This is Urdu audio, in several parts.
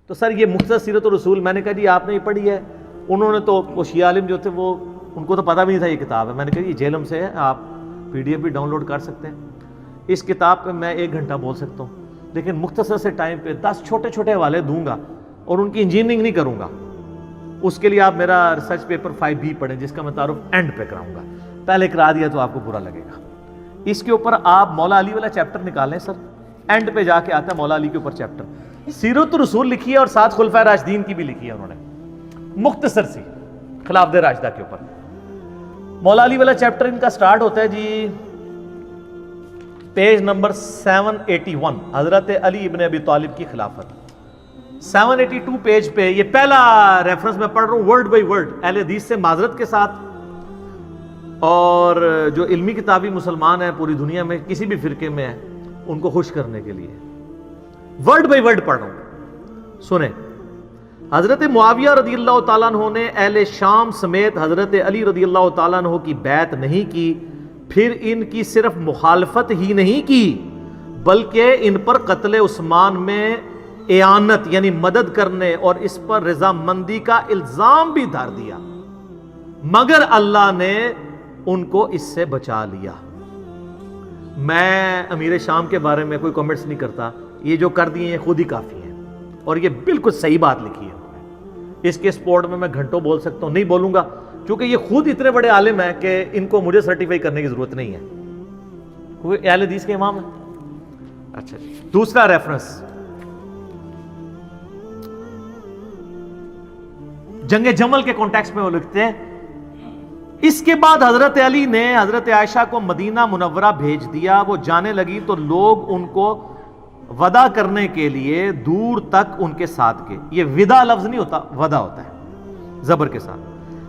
تو سر یہ مختصر سیرت الرسول، میں نے کہا جی آپ نے یہ پڑھی ہے؟ انہوں نے تو وہ شیعہ عالم جو تھے وہ ان کو تو پتہ بھی نہیں تھا یہ کتاب ہے. میں نے کہا یہ جیلم سے ہے، آپ PDF بھی ڈاؤن لوڈ کر سکتے ہیں. اس کتاب پہ میں 1 گھنٹہ بول سکتا ہوں، لیکن مختصر سے ٹائم پہ 10 چھوٹے چھوٹے حوالے دوں گا اور ان کی انجینئرنگ نہیں کروں گا. اس کے لیے آپ میرا ریسرچ پیپر 5B پڑھیں، جس کا میں تعارف اینڈ پہ کراؤں گا. پہلے کرا دیا تو آپ کو برا لگے گا. اس کے اوپر آپ مولا علی والا چیپٹر نکالیں سر، اینڈ پہ جا کے آتا ہے مولا علی کے اوپر چیپٹر. سیرت الرسول لکھی ہے اور 7 خلفائے راشدین کی بھی لکھی ہے انہوں نے، مختصر سی خلافت راشدہ کے اوپر. مولا علی والا چیپٹر ان کا سٹارٹ ہوتا ہے جی پیج نمبر 781، حضرت علی ابن ابی طالب کی خلافت. 782 پیج پہ یہ پہلا ریفرنس میں پڑھ رہا ہوں ورڈ بائی ورڈ، اہل حدیث سے معذرت کے ساتھ، اور جو علمی کتابی مسلمان ہیں پوری دنیا میں کسی بھی فرقے میں ہیں ان کو خوش کرنے کے لیے ورڈ بائی ورڈ پڑھ رہا ہوں. سنیں. حضرت معاویہ رضی اللہ تعالیٰ عنہ نے اہل شام سمیت حضرت علی رضی اللہ تعالیٰ عنہ کی بیعت نہیں کی، پھر ان کی صرف مخالفت ہی نہیں کی بلکہ ان پر قتل عثمان میں اعانت یعنی مدد کرنے اور اس پر رضامندی کا الزام بھی دھر دیا، مگر اللہ نے ان کو اس سے بچا لیا. میں امیر شام کے بارے میں کوئی کمنٹس نہیں کرتا، یہ جو کر دیے ہیں خود ہی کافی ہیں، اور یہ بالکل صحیح بات لکھی ہے. اس کے سپورٹ میں گھنٹوں بول سکتا ہوں، نہیں بولوں گا کیونکہ یہ خود اتنے بڑے عالم ہیں کہ ان کو مجھے سرٹیفائی کرنے کی ضرورت نہیں ہے. کوئی اہل حدیث کے امام ہے؟ اچھا جی. دوسرا ریفرنس جنگ جمل کے کانٹیکسٹ میں وہ لکھتے ہیں، اس کے بعد حضرت علی نے حضرت عائشہ کو مدینہ منورہ بھیج دیا. وہ جانے لگی تو لوگ ان کو ودا کرنے کے لیے دور تک ان کے ساتھ گئے. یہ ودا لفظ نہیں ہوتا، ودا ہوتا ہے زبر کے ساتھ.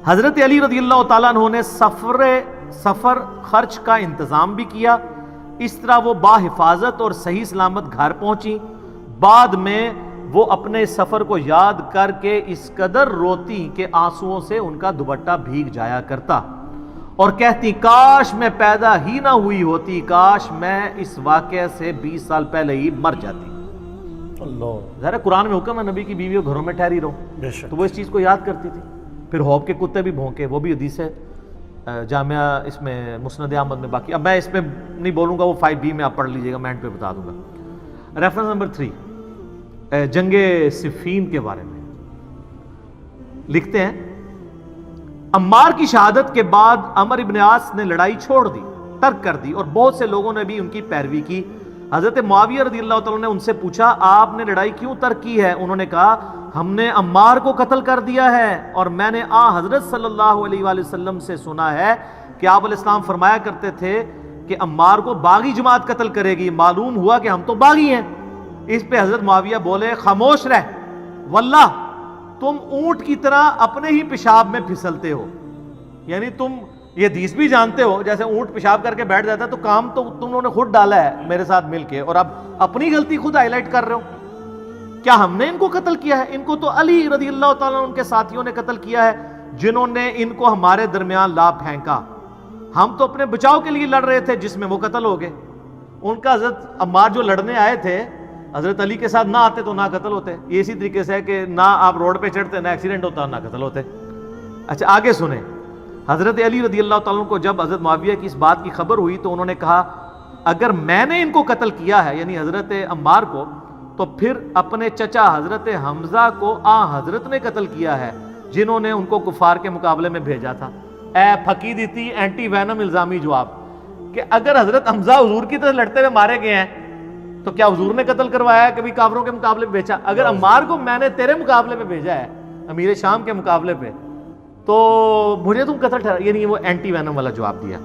حضرت علی رضی اللہ تعالیٰ عنہ نے سفر خرچ کا انتظام بھی کیا. اس طرح وہ باحفاظت اور صحیح سلامت گھر پہنچی. بعد میں وہ اپنے سفر کو یاد کر کے اس قدر روتی کہ آنسوؤں سے ان کا دوپٹہ بھیگ جایا کرتا اور کہتی کاش میں پیدا ہی نہ ہوئی ہوتی، کاش میں اس واقعے سے 20 سال پہلے ہی مر جاتی. اللہ ظاہر قرآن میں حکم ہے نبی کی بیویوں گھروں میں ٹھہری رہو، تو وہ اس چیز کو یاد کرتی تھی. پھر ہوب کے کتے بھی بھونکے، وہ بھی حدیث ہے جامعہ اس میں مسند احمد میں. باقی اب میں اس پہ نہیں بولوں گا، وہ 5B میں آپ پڑھ لیجئے گا، میں اینڈ پہ بتا دوں گا. ریفرنس نمبر 3 جنگ صفین کے بارے میں لکھتے ہیں، عمار کی شہادت کے بعد عمر ابن عاص نے لڑائی چھوڑ دی، ترک کر دی، اور بہت سے لوگوں نے بھی ان کی پیروی کی. حضرت معاویہ رضی اللہ تعالیٰ نے ان سے پوچھا آپ نے لڑائی کیوں ترک کی ہے؟ انہوں نے کہا ہم نے عمار کو قتل کر دیا ہے، اور میں نے حضرت صلی اللہ علیہ وآلہ وسلم سے سنا ہے کہ آپ علیہ السلام فرمایا کرتے تھے کہ عمار کو باغی جماعت قتل کرے گی. معلوم ہوا کہ ہم تو باغی ہیں. اس پہ حضرت معاویہ بولے خاموش رہ، واللہ تم اونٹ کی طرح اپنے ہی پیشاب میں پھسلتے ہو. یعنی تم یہ حدیث بھی جانتے ہو جیسے اونٹ پیشاب کر کے بیٹھ جاتا ہے، تو کام تو تم نے خود ڈالا ہے میرے ساتھ مل کے، اور اب اپنی غلطی خود ہائی لائٹ کر رہے ہو. کیا ہم نے ان کو قتل کیا ہے؟ ان کو تو علی رضی اللہ تعالیٰ ان کے ساتھیوں نے قتل کیا ہے جنہوں نے ان کو ہمارے درمیان لا پھینکا. ہم تو اپنے بچاؤ کے لیے لڑ رہے تھے جس میں وہ قتل ہو گئے. ان کا حضرت عمار جو لڑنے آئے تھے حضرت علی کے ساتھ نہ آتے تو نہ قتل ہوتے. یہ اسی طریقے سے ہے کہ نہ آپ روڈ پہ چڑھتے، نہ ایکسیڈنٹ ہوتا، نہ قتل ہوتے. اچھا آگے سنیں. حضرت علی رضی اللہ تعالیٰ کو جب حضرت معاویہ کی اس بات کی خبر ہوئی تو انہوں نے کہا اگر میں نے ان کو قتل کیا ہے یعنی حضرت عمار کو، تو پھر اپنے چچا حضرت حمزہ کو حضرت نے قتل کیا ہے جنہوں نے ان کو کفار کے مقابلے میں بھیجا تھا. اے پھکی دیتی اینٹی وینم الزامی جواب کہ اگر حضرت حمزہ حضور کی طرح لڑتے ہوئے مارے گئے ہیں تو کیا حضور نے قتل کروایا ہے؟ کبھی کافروں کے مقابلے میں بھیجا؟ اگر عمار کو میں نے تیرے مقابلے میں بھیجا ہے، امیر شام کے مقابلے پہ، تو مجھے تم قتل ٹھہرا، یعنی وہ اینٹی وینم والا جواب دیا.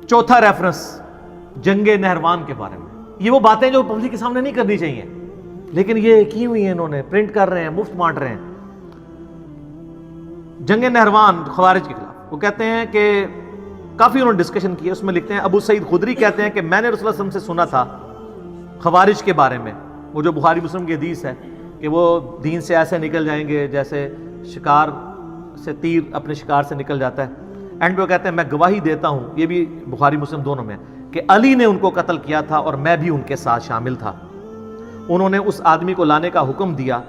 چوتھا ریفرنس جنگ نہروان کے بارے میں. یہ وہ باتیں جو پبلک کے سامنے نہیں کرنی چاہیے، لیکن یہ کی ہوئی ہیں، انہوں نے پرنٹ کر رہے ہیں، مفت بانٹ رہے ہیں. جنگ نہروان خوارج کے خلاف وہ کہتے ہیں کہ کافی انہوں نے ڈسکشن کی ہے. اس میں لکھتے ہیں ابو سعید خدری کہتے ہیں کہ میں نے رسول اللہ صلی اللہ علیہ وسلم سے سنا تھا خوارج کے بارے میں، وہ جو بخاری مسلم کی حدیث ہے کہ وہ دین سے ایسے نکل جائیں گے جیسے شکار سے تیر اپنے شکار سے نکل جاتا ہے. اینڈ وہ کہتے ہیں میں گواہی دیتا ہوں، یہ بھی بخاری مسلم دونوں میں، کہ علی نے ان کو قتل کیا تھا اور میں بھی ان کے ساتھ شامل تھا. انہوں نے اس آدمی کو لانے کا حکم دیا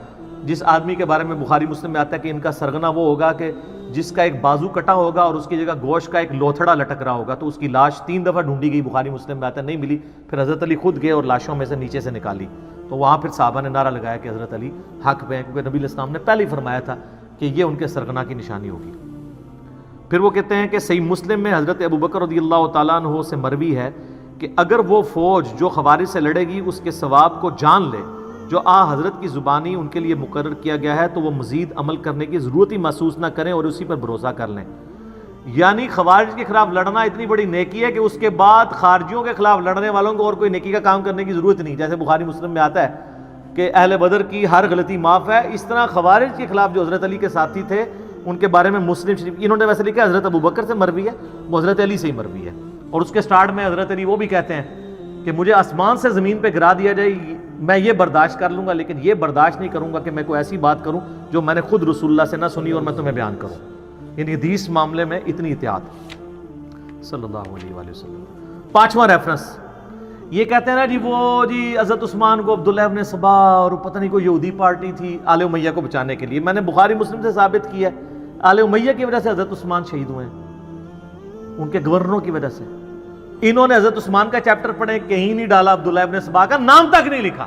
جس آدمی کے بارے میں بخاری مسلم میں آتا ہے کہ ان کا سرغنہ وہ ہوگا کہ جس کا ایک بازو کٹا ہوگا اور اس کی جگہ گوشت کا ایک لوتھڑا لٹک رہا ہوگا. تو اس کی لاش 3 دفعہ ڈھونڈی گئی, بخاری مسلم میں آتا ہے, نہیں ملی. پھر حضرت علی خود گئے اور لاشوں میں سے نیچے سے نکالی. تو وہاں پھر صحابہ نے نعرہ لگایا کہ حضرت علی حق پہ ہیں, کیونکہ نبی علیہ السلام نے پہلے ہی فرمایا تھا کہ یہ ان کے سرغنہ کی نشانی ہوگی. پھر وہ کہتے ہیں کہ صحیح مسلم میں حضرت ابو بکر رضی اللہ تعالیٰ عنہ سے مروی ہے کہ اگر وہ فوج جو خوارج سے لڑے گی اس کے ثواب کو جان لے جو حضرت کی زبانی ان کے لیے مقرر کیا گیا ہے تو وہ مزید عمل کرنے کی ضرورت ہی محسوس نہ کریں اور اسی پر بھروسہ کر لیں. یعنی خوارج کے خلاف لڑنا اتنی بڑی نیکی ہے کہ اس کے بعد خارجیوں کے خلاف لڑنے والوں کو اور کوئی نیکی کا کام کرنے کی ضرورت نہیں. جیسے بخاری مسلم میں آتا ہے کہ اہل بدر کی ہر غلطی معاف ہے, اس طرح خوارج کے خلاف جو حضرت علی کے ساتھی تھے ان کے بارے میں مسلم شریف انہوں نے ویسے لکھا حضرت ابو بکر سے مروی ہے, وہ حضرت علی سے ہی مروی ہے. اور اس کے سٹارٹ میں حضرت علی وہ بھی کہتے ہیں کہ مجھے آسمان سے زمین پہ گرا دیا جائے میں یہ برداشت کر لوں گا, لیکن یہ برداشت نہیں کروں گا کہ میں کوئی ایسی بات کروں جو میں نے خود رسول اللہ سے نہ سنی اور میں تمہیں بیان کروں. یعنی حدیث معاملے میں اتنی احتیاط صلی اللہ علیہ وآلہ وسلم. 5واں ریفرنس یہ کہتے ہیں نا وہ حضرت عثمان کو عبداللہ ابن سبا اور پتہ نہیں کوئی یہودی پارٹی تھی آل امیہ کو بچانے کے لیے. میں نے بخاری مسلم سے ثابت کیا ہے آل امیہ کی وجہ سے حضرت عثمان شہید ہوئے ہیں, ان کے گورنروں کی وجہ سے. انہوں نے حضرت عثمان کا چیپٹر پڑھے, کہیں نہیں ڈالا عبداللہ ابن سبا کا نام تک نہیں لکھا.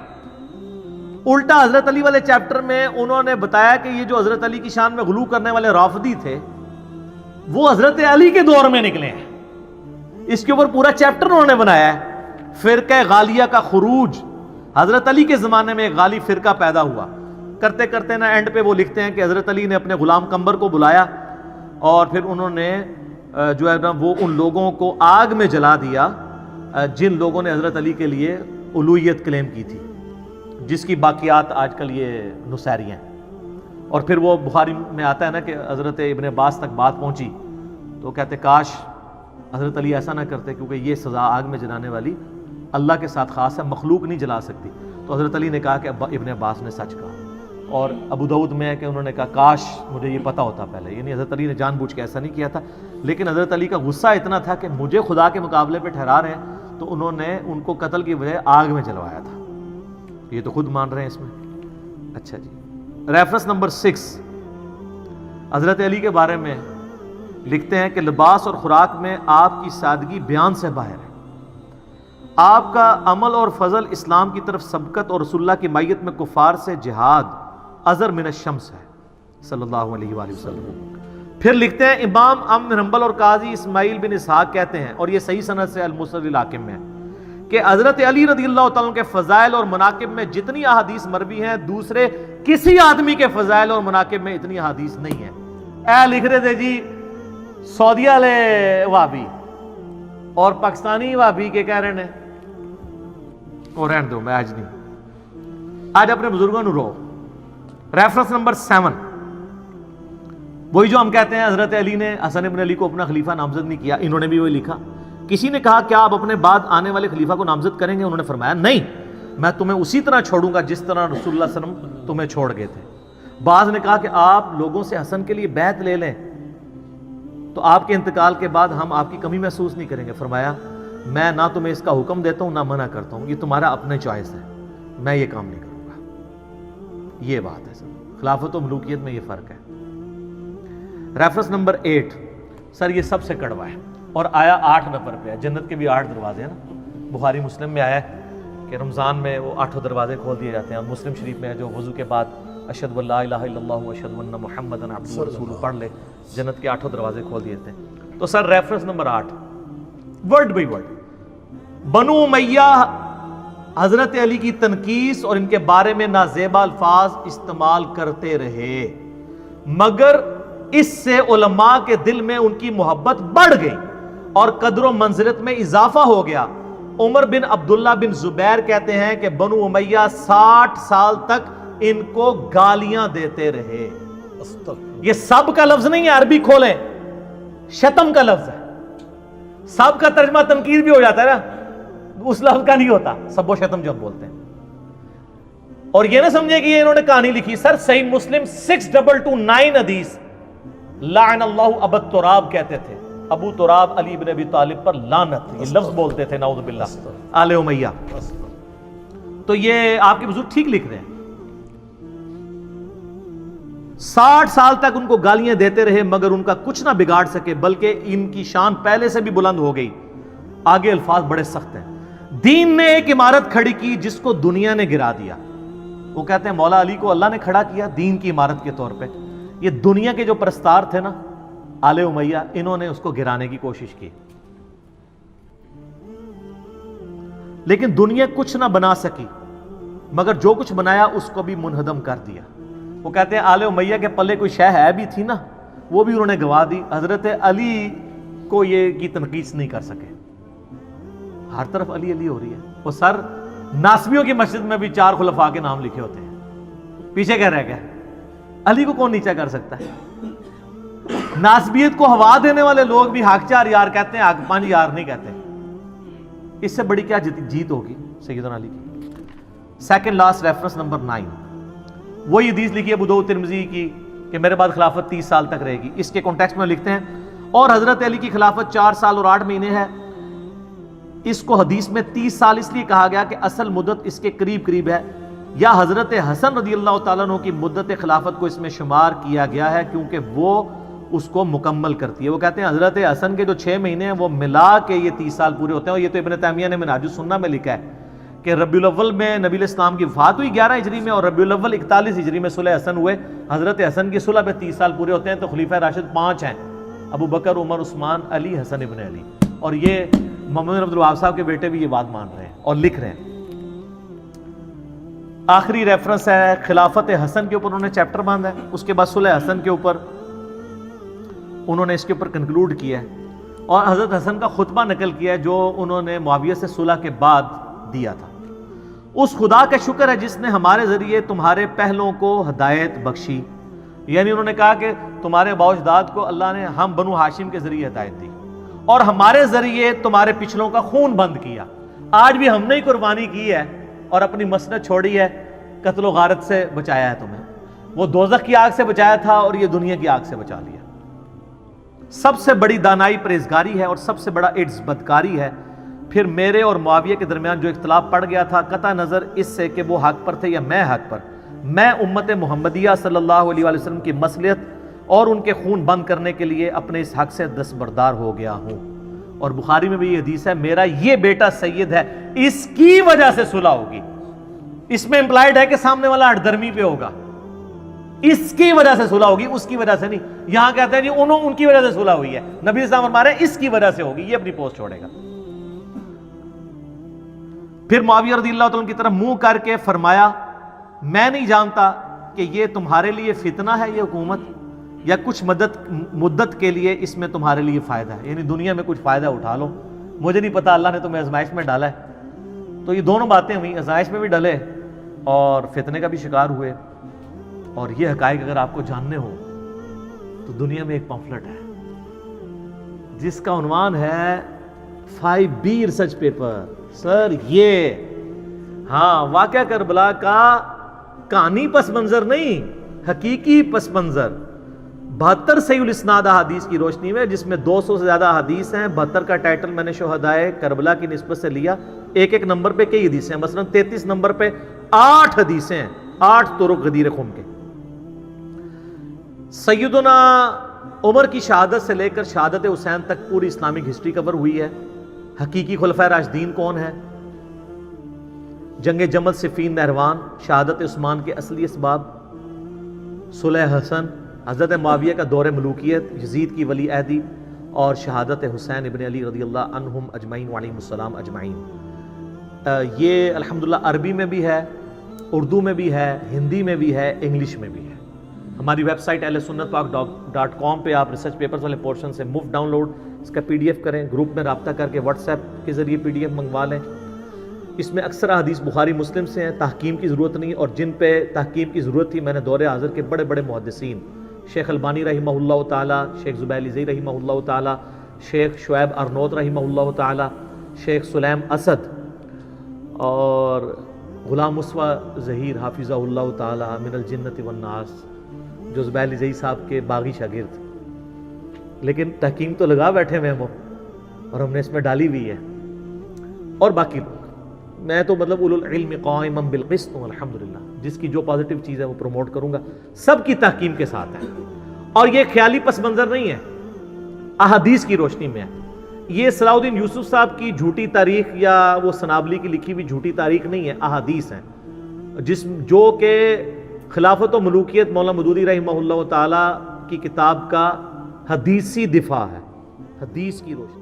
الٹا حضرت علی والے چیپٹر میں انہوں نے بتایا کہ یہ جو حضرت علی کی شان میں غلو کرنے والے رافضی تھے وہ حضرت علی کے دور میں نکلے ہیں. اس کے اوپر پورا چیپٹر انہوں نے بنایا ہے. فرقہ غالیہ کا خروج, حضرت علی کے زمانے میں ایک غالی فرقہ پیدا ہوا. کرتے کرتے نا اینڈ پہ وہ لکھتے ہیں کہ حضرت علی نے اپنے غلام قمبر کو بلایا اور پھر انہوں نے جو ہے نا وہ ان لوگوں کو آگ میں جلا دیا جن لوگوں نے حضرت علی کے لیے الوہیت کلیم کی تھی, جس کی باقیات آج کل یہ نصیری ہیں. اور پھر وہ بخاری میں آتا ہے نا کہ حضرت ابن عباس تک بات پہنچی تو کہتے کاش حضرت علی ایسا نہ کرتے, کیونکہ یہ سزا آگ میں جلانے والی اللہ کے ساتھ خاص ہے, مخلوق نہیں جلا سکتی. تو حضرت علی نے کہا کہ ابن عباس نے سچ کہا. اور ابو داؤد میں ہے کہ انہوں نے کہا کاش مجھے یہ پتا ہوتا پہلے. یعنی حضرت علی نے جان بوجھ کے ایسا نہیں کیا تھا, لیکن حضرت علی کا غصہ اتنا تھا کہ مجھے خدا کے مقابلے پہ ٹھہرا رہے ہیں, تو انہوں نے ان کو قتل کی وجہ آگ میں جلوایا تھا. یہ تو خود مان رہے ہیں اس میں. اچھا جی, ریفرنس نمبر 6 حضرت علی کے بارے میں لکھتے ہیں کہ لباس اور خوراک میں آپ کی سادگی بیان سے باہر ہے. آپ کا عمل اور فضل اسلام کی طرف سبقت اور رسول اللہ کی مائیت میں کفار سے جہاد ازر من الشمس ہے صلی اللہ علیہ وآلہ وسلم. پھر لکھتے ہیں امام احمد بن حنبل اور قاضی اسماعیل بن اسحاق کہتے ہیں, اور یہ صحیح سند سے المسند الحاکم میں ہے, کہ حضرت علی رضی اللہ تعالیٰ کے فضائل اور مناقب میں جتنی احادیث مروی ہیں دوسرے کسی آدمی کے فضائل اور مناقب میں اتنی احادیث نہیں ہیں. اے لکھ رہے تھے جی سعودیہ والے وہابی اور پاکستانی وہابی کے کہہ رہے ہیں, اور رہن دو میں آج نہیں, آج اپنے بزرگوں نو رو. ریفرنس نمبر 7 وہی جو ہم کہتے ہیں حضرت علی نے حسن ابن علی کو اپنا خلیفہ نامزد نہیں کیا, انہوں نے بھی وہی لکھا. کسی نے کہا کیا آپ اپنے بعد آنے والے خلیفہ کو نامزد کریں گے؟ انہوں نے فرمایا نہیں, میں تمہیں اسی طرح چھوڑوں گا جس طرح رسول اللہ صلی اللہ علیہ وسلم تمہیں چھوڑ گئے تھے. بعض نے کہا کہ آپ لوگوں سے حسن کے لیے بیعت لے لیں تو آپ کے انتقال کے بعد ہم آپ کی کمی محسوس نہیں کریں گے. فرمایا میں نہ تمہیں اس کا حکم دیتا ہوں نہ منع کرتا ہوں, یہ تمہارا اپنے چوائس ہے, میں یہ کام نہیں کروں گا. یہ بات ہے سر, خلافت و ملوکیت میں یہ فرق ہے. ریفرنس نمبر 8 سر یہ سب سے کڑوا ہے اور آیا 8 نمبر پہ ہے. جنت کے بھی 8 دروازے ہیں نا, بخاری مسلم میں آیا ہے کہ رمضان میں وہ 8 دروازے کھول دیے جاتے ہیں. مسلم شریف میں ہے جو وضو کے بعد اشہد ان لا الہ الا اللہ واشہد ان محمدن عبدہ ورسولہ پڑھ لے, جنت کے 8 دروازے کھول دیے جاتے ہیں. تو sir reference number 8 word by word بنو امیہ حضرت علی کی تنقیص اور ان کے بارے میں نازیبا الفاظ استعمال کرتے رہے, مگر اس سے علماء کے دل میں ان کی محبت بڑھ گئی اور قدر و منزلت میں اضافہ ہو گیا. عمر بن عبداللہ بن زبیر کہتے ہیں کہ بنو امیہ 60 سال تک ان کو گالیاں دیتے رہے. یہ سب کا لفظ نہیں ہے, عربی کھولیں, شتم کا لفظ ہے. سب کا ترجمہ تنقید بھی ہو جاتا ہے نا, اس لفظ کا نہیں ہوتا سب و شتم جب بولتے ہیں. اور یہ نہ سمجھے کہ یہ انہوں نے کہانی لکھی. سر صحیح مسلم 6229 حدیث لعن اللہ ابا تراب کہتے تھے, ابو تراب علی بن ابی طالب پر لعنت, یہ لفظ بولتے تھے نعوذ باللہ آل امیہ. تو یہ آپ کے بزرگ ٹھیک لکھ رہے ہیں. 60 سال تک ان کو گالیاں دیتے رہے مگر ان کا کچھ نہ بگاڑ سکے، بلکہ ان کی شان پہلے سے بھی بلند ہو گئی. آگے الفاظ بڑے سخت ہیں. دین نے ایک عمارت کھڑی کی جس کو دنیا نے گرا دیا. وہ کہتے ہیں مولا علی کو اللہ نے کھڑا کیا دین کی عمارت کے طور پہ. یہ دنیا کے جو پرستار تھے نا آل امیہ، انہوں نے اس کو گرانے کی کوشش کی، لیکن دنیا کچھ نہ بنا سکی مگر جو کچھ بنایا اس کو بھی منہدم کر دیا. وہ کہتے ہیں آل امیہ کے پلے کوئی شے ہے بھی تھی نا، وہ بھی انہوں نے گوا دی. حضرت علی کو یہ کی تنقید نہیں کر سکے. ہر طرف علی علی ہو رہی ہے. وہ سر ناسبیوں کی مسجد میں بھی 4 خلفاء کے نام لکھے ہوتے ہیں، پیچھے کیا رہ گیا؟ علی کو کون نیچا کر سکتا ہے؟ ناسبیت کو ہوا دینے والے لوگ بھی حق 4 یار کہتے ہیں، حق 5 یار نہیں کہتے. اس سے بڑی کیا جیت ہوگی سیدنا علی کی. سیکنڈ لاسٹ ریفرنس نمبر 9، وہی حدیث لکھی ہے ابو داؤد ترمذی کی کہ میرے بعد خلافت 30 سال تک رہے گی. اس کے کانٹیکسٹ میں لکھتے ہیں اور حضرت علی کی خلافت 4 سال اور 8 مہینے ہے. اس کو حدیث میں 30 سال اس لیے کہا گیا کہ اصل مدت اس کے قریب قریب ہے، یا حضرت حسن رضی اللہ تعالیٰ عنہ کی مدت خلافت کو اس میں شمار کیا گیا ہے کیونکہ وہ اس کو مکمل کرتی ہے. وہ کہتے ہیں حضرت حسن کے جو 6 مہینے ہیں وہ ملا کے یہ 30 سال پورے ہوتے ہیں. اور یہ تو ابن تیمیہ نے منہاج السنہ میں لکھا ہے کہ ربیع الاول میں نبی علیہ السلام کی وفات ہوئی 11 ہجری میں، اور ربیع الاول 41 ہجری میں صلح حسن ہوئے. حضرت حسن کی صلح پہ 30 سال پورے ہوتے ہیں. تو خلیفہ راشد 5 ہیں، ابو بکر، عمر، عثمان، علی، حسن ابن علی. اور یہ محمد بن عبد الوہاب صاحب کے بیٹے بھی یہ بات مان رہے ہیں اور لکھ رہے ہیں. آخری ریفرنس ہے خلافت حسن کے اوپر انہوں نے چیپٹر باندھا ہے. اس کے بعد صلح حسن کے اوپر انہوں نے اس کے اوپر کنکلوڈ کیا ہے اور حضرت حسن کا خطبہ نقل کیا ہے جو انہوں نے معاویہ سے صلح کے بعد دیا تھا. اس خدا کا شکر ہے جس نے ہمارے ذریعے تمہارے پہلوں کو ہدایت بخشی. یعنی انہوں نے کہا کہ تمہارے باؤ اجداد کو اللہ نے ہم بنو ہاشم کے ذریعے ہدایت دی اور ہمارے ذریعے تمہارے پچھلوں کا خون بند کیا. آج بھی ہم نے ہی قربانی کی ہے اور اپنی مسند چھوڑی ہے، قتل و غارت سے بچایا ہے تمہیں. وہ دوزخ کی آگ سے بچایا تھا اور یہ دنیا کی آگ سے بچا لیا. سب سے بڑی دانائی پرہیزگاری ہے اور سب سے بڑا عجز بدکاری ہے. پھر میرے اور معاویہ کے درمیان جو اختلاف پڑ گیا تھا قطع نظر اس سے کہ وہ حق پر تھے یا میں حق پر، میں امت محمدیہ صلی اللہ علیہ وسلم کی مصلحت اور ان کے خون بند کرنے کے لیے اپنے اس حق سے دستبردار ہو گیا ہوں. اور بخاری میں بھی یہ حدیث ہے میرا یہ بیٹا سید ہے، اس کی وجہ سے صلح ہوگی. اس میں امپلائڈ ہے کہ سامنے والا ہٹ درمی پہ ہوگا. اس کی وجہ سے صلح ہوگی، اس کی وجہ سے نہیں. یہاں کہتے ہیں جی ان کی وجہ سے صلح ہوئی ہے، نبی اسلام فرما رہے ہیں اس کی وجہ سے ہوگی. یہ اپنی پوسٹ چھوڑے گا. پھر معاویہ رضی اللہ تعالیٰ کی طرف منہ کر کے فرمایا میں نہیں جانتا کہ یہ تمہارے لیے فتنہ ہے یہ حکومت یا کچھ مدت کے لیے اس میں تمہارے لیے فائدہ ہے، یعنی دنیا میں کچھ فائدہ اٹھا لو. مجھے نہیں پتا اللہ نے تمہیں آزمائش میں ڈالا ہے. تو یہ دونوں باتیں ہوئی، آزمائش میں بھی ڈلے اور فتنے کا بھی شکار ہوئے. اور یہ حقائق اگر آپ کو جاننے ہو تو دنیا میں ایک پمفلٹ ہے جس کا عنوان ہے 5B ریسرچ پیپر. سر یہ واقعہ کربلا کا کہانی پس منظر نہیں، حقیقی پس منظر 72 صحیح الاسناد احادیث کی روشنی میں، جس میں 200 سے زیادہ حدیث ہیں. 72 کا ٹائٹل میں نے شہدائے کربلا کی نسبت سے لیا. ایک نمبر پہ کئی حدیثیں ہیں، مثلا 33 نمبر پہ 8 حدیثیں ہیں، 8 طرق غدیر خم کے. سیدنا عمر کی شہادت سے لے کر شہادت حسین تک پوری اسلامک ہسٹری کور ہوئی ہے. حقیقی خلفائے راشدین کون ہیں، جنگ جمل، صفین، نہروان، شہادت عثمان کے اصلی اسباب، صلح حسن، حضرت معاویہ کا دور ملوکیت، یزید کی ولی عہدی اور شہادت حسین ابن علی رضی اللہ عنہم اجمعین وعلیہم السلام اجمعین. یہ الحمدللہ عربی میں بھی ہے، اردو میں بھی ہے، ہندی میں بھی ہے، انگلش میں بھی ہے. ہماری ویب سائٹ ahlsunnatpak.com پہ آپ ریسرچ پیپرز والے پورشن سے مفت ڈاؤن لوڈ اس کا PDF کریں، گروپ میں رابطہ کر کے واٹس ایپ کے ذریعے PDF منگوا لیں. اس میں اکثر حدیث بخاری مسلم سے ہیں، تحکیم کی ضرورت نہیں. اور جن پہ تحکیم کی ضرورت تھی میں نے دور حاضر کے بڑے بڑے محدثین شیخ البانی رحمہ اللہ تعالی، شیخ زبیر علی رحمہ اللہ تعالی، شیخ شعیب ارنوت رحمہ اللہ تعالی، شیخ سلیم اسد اور غلام مصطفیٰ ظہیر حافظہ اللہ تعالی من الجنت والناس، جو زبیر علی زئی صاحب کے باغی شاگرد، لیکن تحکیم تو لگا بیٹھے ہوئے ہم اور ہم نے اس میں ڈالی ہوئی ہے. اور باقی لوگ میں تو مطلب اولو العلم قائما بالقسط ہوں الحمدللہ، جس کی جو پازیٹیو چیز ہے وہ پروموٹ کروں گا، سب کی تحکیم کے ساتھ ہے، اور یہ خیالی پس منظر نہیں ہے، احادیث کی روشنی میں ہے۔ یہ صلاح الدین یوسف صاحب کی جھوٹی تاریخ یا وہ سنابلی کی لکھی ہوئی جھوٹی تاریخ نہیں ہے، احادیث ہیں، جو کہ خلافت و ملوکیت مولانا مودودی رحمہ اللہ تعالی کی کتاب کا حدیثی دفاع ہے، حدیث کی روشنی۔